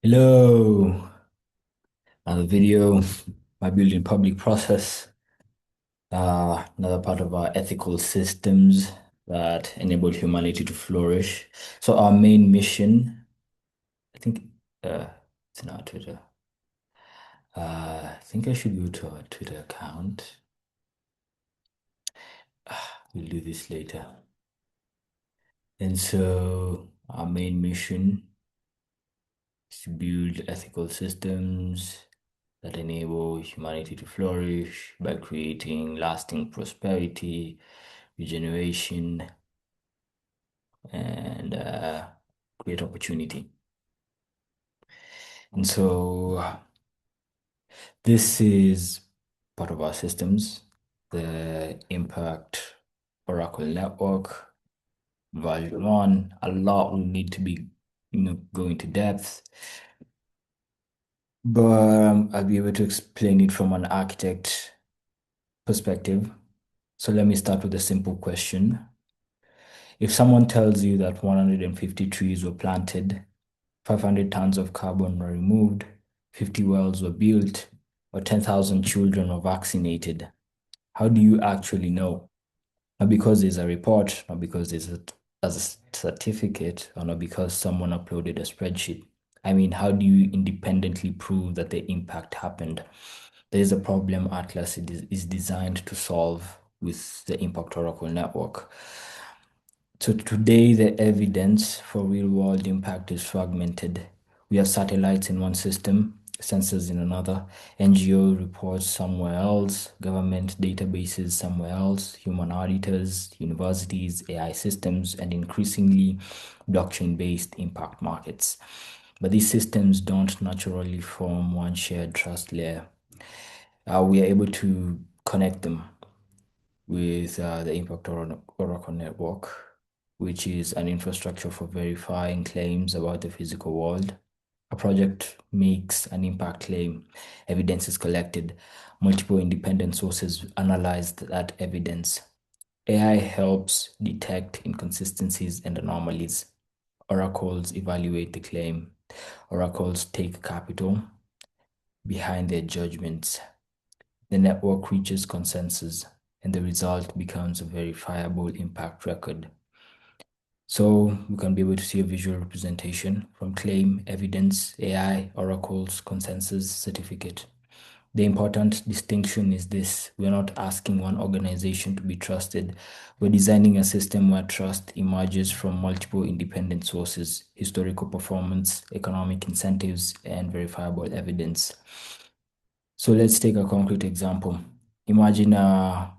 Hello, another video, my building public process, another part of our ethical systems that enable humanity to flourish. So our main mission, I think, uh, it's not Twitter. I think I should go to our Twitter account. We'll do this later. And so our main mission is to build ethical systems that enable humanity to flourish by creating lasting prosperity, regeneration, and create opportunity. And so this is part of our systems, the Impact Oracle Network, version one. A lot will need to be, go into depth, but I'll be able to explain it from an architect perspective. So let me start with a simple question. If someone tells you that 150 trees were planted, 500 tons of carbon were removed, 50 wells were built, or 10,000 children were vaccinated, how do you actually know? Not because there's a report, not because there's a certificate, or not because someone uploaded a spreadsheet. I mean, how do you independently prove that the impact happened? There is a problem Atlas is designed to solve with the Impact Oracle network. So today, the evidence for real-world impact is fragmented. We have satellites in one system, sensors in another, NGO reports somewhere else, government databases somewhere else, human auditors, universities, AI systems, and increasingly blockchain-based impact markets. But these systems don't naturally form one shared trust layer. We are able to connect them with the Impact Oracle Network, which is an infrastructure for verifying claims about the physical world. A project makes an impact claim, evidence is collected, multiple independent sources analyze that evidence. AI helps detect inconsistencies and anomalies. Oracles evaluate the claim. Oracles take capital behind their judgments. The network reaches consensus, and the result becomes a verifiable impact record. So we can be able to see a visual representation from claim, evidence, AI, oracles, consensus, certificate. The important distinction is this: we're not asking one organization to be trusted. We're designing a system where trust emerges from multiple independent sources: historical performance, economic incentives, and verifiable evidence. So let's take a concrete example. Imagine a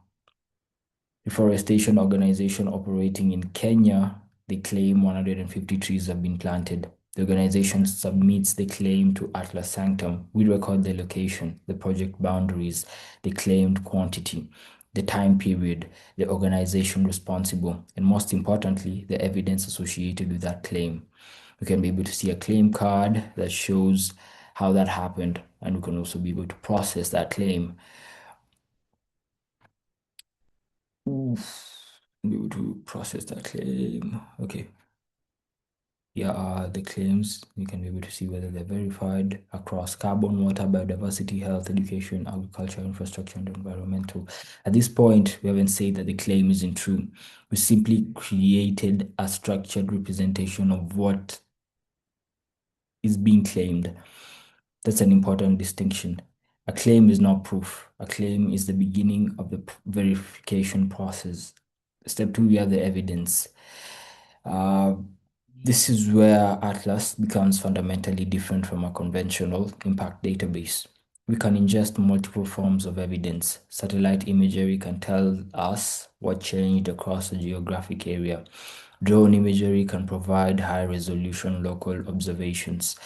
reforestation organization operating in Kenya. They claim 150 trees have been planted. The organization submits the claim to Atlas Sanctum. We record the location, the project boundaries, the claimed quantity, the time period, the organization responsible, and most importantly, the evidence associated with that claim. We can be able to see a claim card that shows how that happened, and we can also be able to process that claim. Oof. Be able to process that claim. Okay. Here are the claims. You can be able to see whether they're verified across carbon, water, biodiversity, health, education, agriculture, infrastructure, and environmental. At this point, we haven't said that the claim isn't true. We simply created a structured representation of what is being claimed. That's an important distinction. A claim is not proof. A claim is the beginning of the verification process. Step two, we have the evidence. Uh, this is where Atlas becomes fundamentally different from a conventional impact database. We can ingest multiple forms of evidence. Satellite imagery can tell us what changed across a geographic area. Drone imagery can provide high-resolution local observations.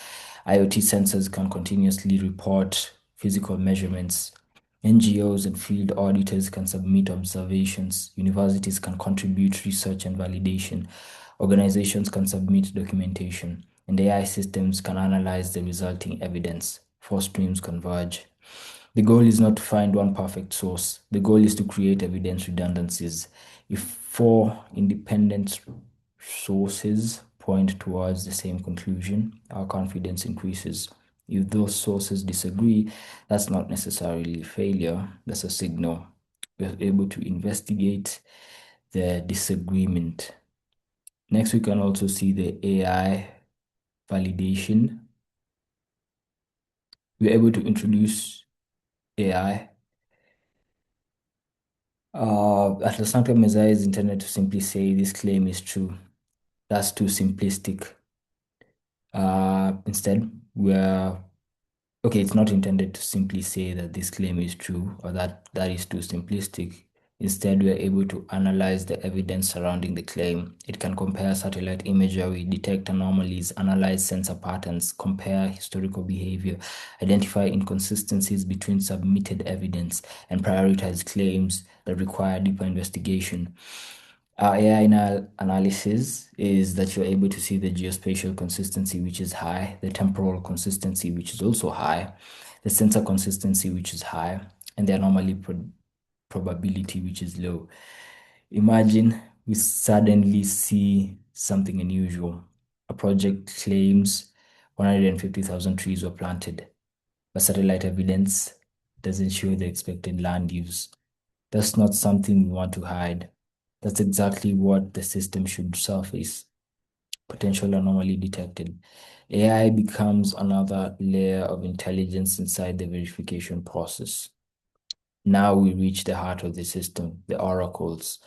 IoT sensors can continuously report physical measurements. NGOs and field auditors can submit observations. Universities can contribute research and validation. Organizations can submit documentation. And AI systems can analyze the resulting evidence. Four streams converge. The goal is not to find one perfect source. The goal is to create evidence redundancies. If four independent sources point towards the same conclusion, our confidence increases. If those sources disagree, that's not necessarily failure, that's a signal. We're able to investigate the disagreement. Next, we can also see the AI validation. We're able to introduce AI. At the Sanctum AI is intended to simply say this claim is true. That's too simplistic. Instead, we're okay, it's not intended to simply say that this claim is true or that that is too simplistic. Instead, we are able to analyze the evidence surrounding the claim. It can compare satellite imagery, detect anomalies, analyze sensor patterns, compare historical behavior, identify inconsistencies between submitted evidence, and prioritize claims that require deeper investigation. Our AI analysis is that you're able to see the geospatial consistency, which is high, the temporal consistency, which is also high, the sensor consistency, which is high, and the anomaly probability, which is low. Imagine we suddenly see something unusual. A project claims 150,000 trees were planted, but satellite evidence doesn't show the expected land use. That's not something we want to hide. That's exactly what the system should surface. Potential anomaly detected. AI becomes another layer of intelligence inside the verification process. Now we reach the heart of the system, the oracles.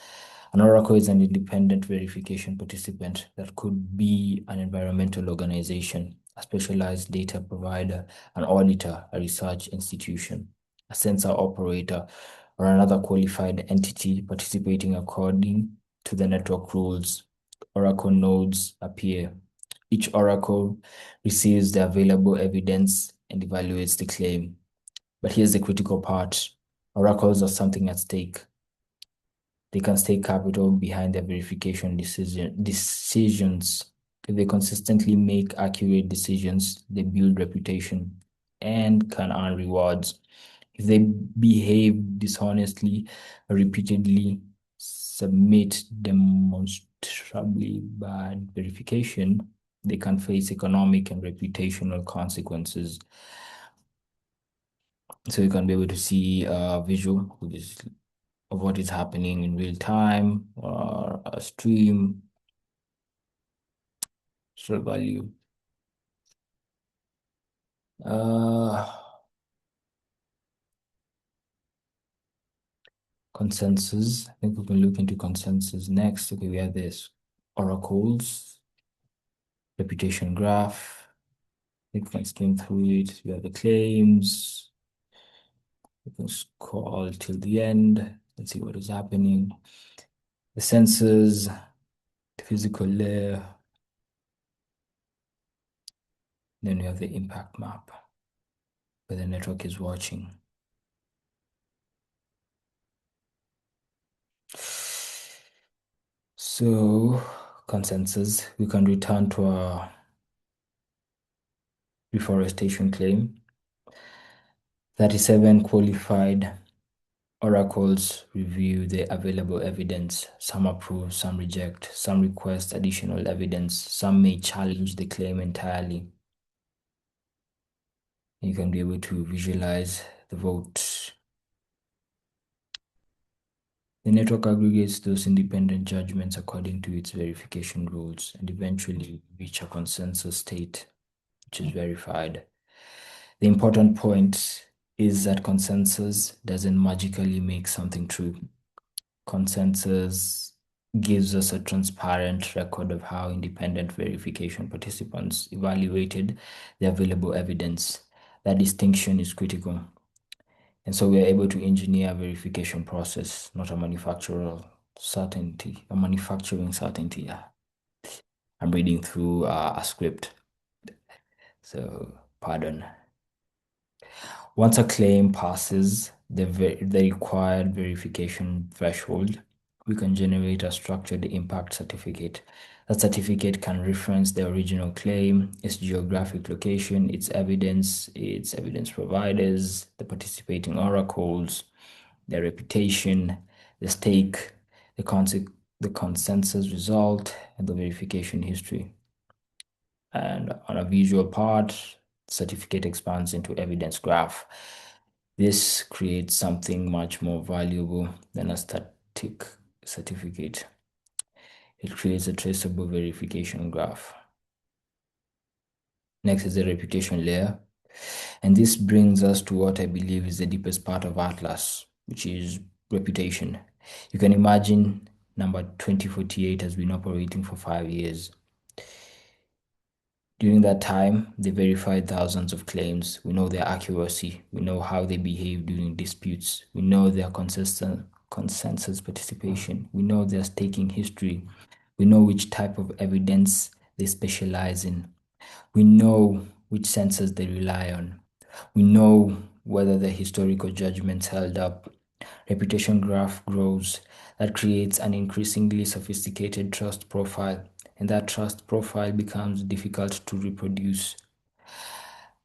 An oracle is an independent verification participant that could be an environmental organization, a specialized data provider, an auditor, a research institution, a sensor operator, or another qualified entity participating according to the network rules. Oracle nodes appear. Each oracle receives the available evidence and evaluates the claim. But here's the critical part. Oracles are something at stake. They can stake capital behind their verification decisions. If they consistently make accurate decisions, they build reputation and can earn rewards. If they behave dishonestly or repeatedly submit demonstrably bad verification, they can face economic and reputational consequences. So you can be able to see a visual of what is happening in real time or a stream, still value. Uh, Consensus. I think we can look into consensus next. Okay, we have this oracles, reputation graph. I think we can skim through it. We have the claims. We can scroll till the end. Let's see what is happening. The sensors, the physical layer. Then we have the impact map where the network is watching. So, consensus, we can return to our reforestation claim. 37 qualified oracles review the available evidence. Some approve, some reject, some request additional evidence, some may challenge the claim entirely. You can be able to visualize the vote. The network aggregates those independent judgments according to its verification rules and eventually reach a consensus state, which is verified. The important point is that consensus doesn't magically make something true. Consensus gives us a transparent record of how independent verification participants evaluated the available evidence. That distinction is critical. And so we are able to engineer a verification process, not a manufacturer certainty, a manufacturing certainty. Yeah. I'm reading through a script, so pardon. Once a claim passes the required verification threshold, we can generate a structured impact certificate. That certificate can reference the original claim, its geographic location, its evidence providers, the participating oracles, their reputation, the stake, the consensus result, and the verification history. And on a visual part, certificate expands into evidence graph. This creates something much more valuable than a static certificate. It creates a traceable verification graph. Next is the reputation layer. And this brings us to what I believe is the deepest part of Atlas, which is reputation. You can imagine number 2048 has been operating for 5 years. During that time, they verified thousands of claims. We know their accuracy. We know how they behave during disputes. We know their consistent consensus participation. We know their staking history. We know which type of evidence they specialize in. We know which sensors they rely on. We know whether the historical judgments held up. Reputation graph grows. That creates an increasingly sophisticated trust profile, and that trust profile becomes difficult to reproduce.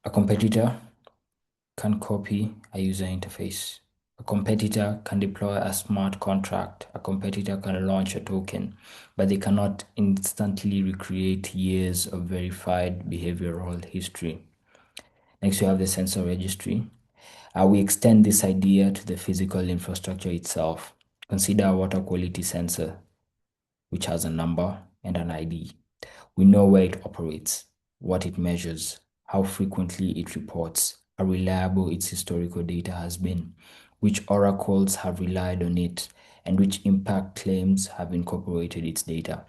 A competitor can copy a user interface. A competitor can deploy a smart contract. A competitor can launch a token, but they cannot instantly recreate years of verified behavioral history. Next, you have the sensor registry. We extend this idea to the physical infrastructure itself. Consider a water quality sensor, which has a number and an ID. We know where it operates, what it measures, how frequently it reports, how reliable its historical data has been, which oracles have relied on it, and which impact claims have incorporated its data.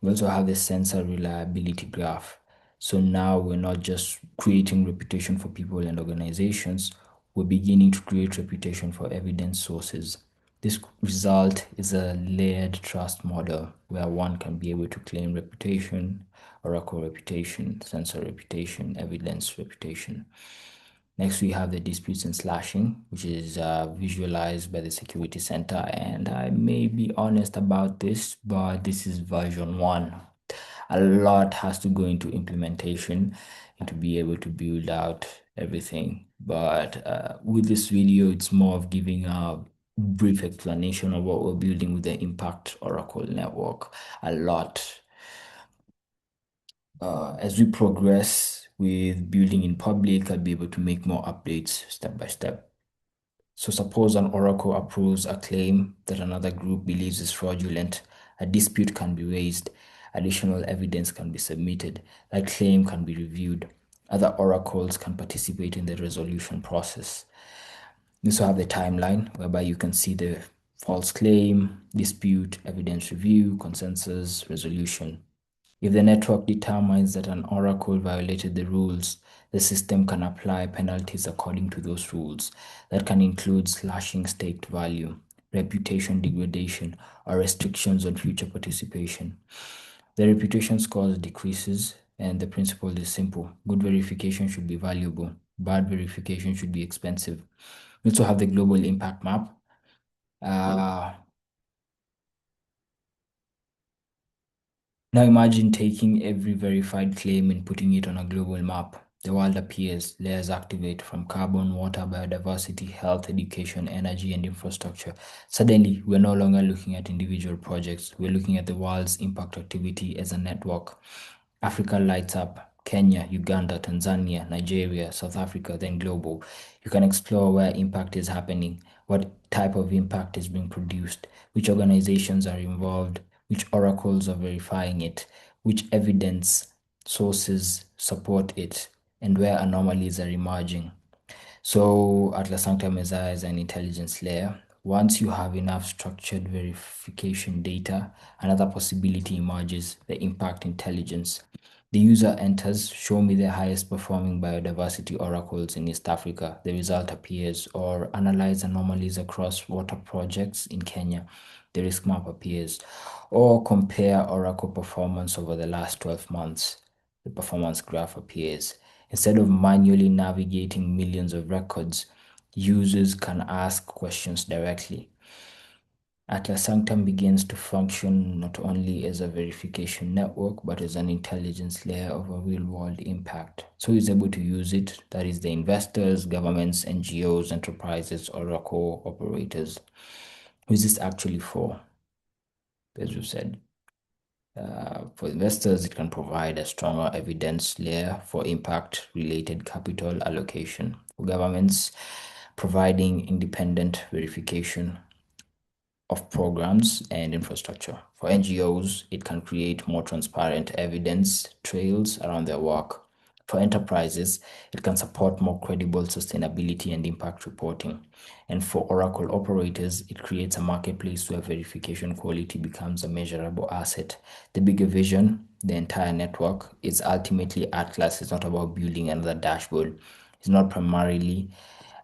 We also have the sensor reliability graph. So now we're not just creating reputation for people and organizations, we're beginning to create reputation for evidence sources. This result is a layered trust model where one can be able to claim reputation, oracle reputation, sensor reputation, evidence reputation. Next, we have the disputes and slashing, which is visualized by the security center. And I may be honest about this, but this is version one. A lot has to go into implementation and to be able to build out everything. But with this video, it's more of giving a brief explanation of what we're building with the Impact Oracle Network. A lot. As we progress with building in public, I'll be able to make more updates step by step. So suppose an oracle approves a claim that another group believes is fraudulent. A dispute can be raised. Additional evidence can be submitted. That claim can be reviewed. Other oracles can participate in the resolution process. You also have the timeline whereby you can see the false claim, dispute, evidence review, consensus, resolution. If the network determines that an oracle violated the rules, the system can apply penalties according to those rules. That can include slashing staked value, reputation degradation, or restrictions on future participation. The reputation score decreases, and the principle is simple. Good verification should be valuable. Bad verification should be expensive. We also have the global impact map. Now imagine taking every verified claim and putting it on a global map. The world appears, layers activate from carbon, water, biodiversity, health, education, energy, and infrastructure. Suddenly, we're no longer looking at individual projects. We're looking at the world's impact activity as a network. Africa lights up, Kenya, Uganda, Tanzania, Nigeria, South Africa, then global. You can explore where impact is happening, what type of impact is being produced, which organizations are involved, which oracles are verifying it, which evidence sources support it, and where anomalies are emerging. So Atlas Sanctum AI is an intelligence layer. Once you have enough structured verification data, another possibility emerges, the impact intelligence. The user enters, show me the highest performing biodiversity oracles in East Africa. The result appears, or analyze anomalies across water projects in Kenya. The risk map appears, or compare oracle performance over the last 12 months. The performance graph appears. Instead of manually navigating millions of records, users can ask questions directly. Atlas Sanctum begins to function not only as a verification network, but as an intelligence layer of a real-world impact. So who's able to use it? That is the investors, governments, NGOs, enterprises, oracle operators. Who is this actually for? As you said, For investors, it can provide a stronger evidence layer for impact-related capital allocation. For governments, providing independent verification of programs and infrastructure. For NGOs, it can create more transparent evidence trails around their work. For enterprises, it can support more credible sustainability and impact reporting. And for Oracle operators, it creates a marketplace where verification quality becomes a measurable asset. The bigger vision, the entire network, is ultimately Atlas. It's not about building another dashboard. It's not primarily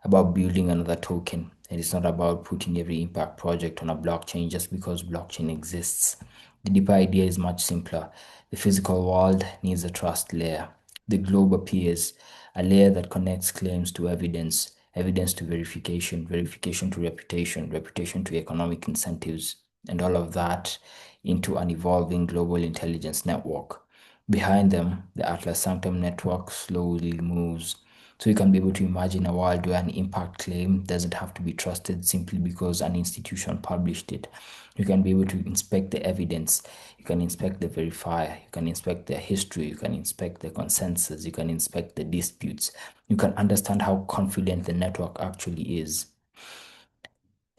about building another token. And it's not about putting every impact project on a blockchain just because blockchain exists. The deeper idea is much simpler. The physical world needs a trust layer. The globe appears, a layer that connects claims to evidence, evidence to verification, verification to reputation, reputation to economic incentives, and all of that into an evolving global intelligence network. Behind them, the Atlas Sanctum network slowly moves. So you can be able to imagine a world where an impact claim doesn't have to be trusted simply because an institution published it. You can be able to inspect the evidence, you can inspect the verifier, you can inspect the history, you can inspect the consensus, you can inspect the disputes. You can understand how confident the network actually is.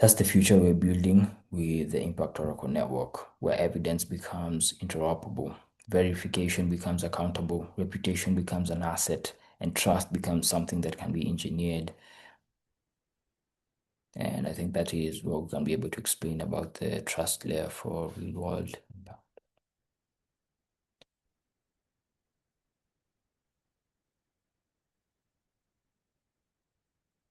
That's the future we're building with the Impact Oracle Network, where evidence becomes interoperable, verification becomes accountable, reputation becomes an asset, and trust becomes something that can be engineered. And I think that is what we can be able to explain about the trust layer for real world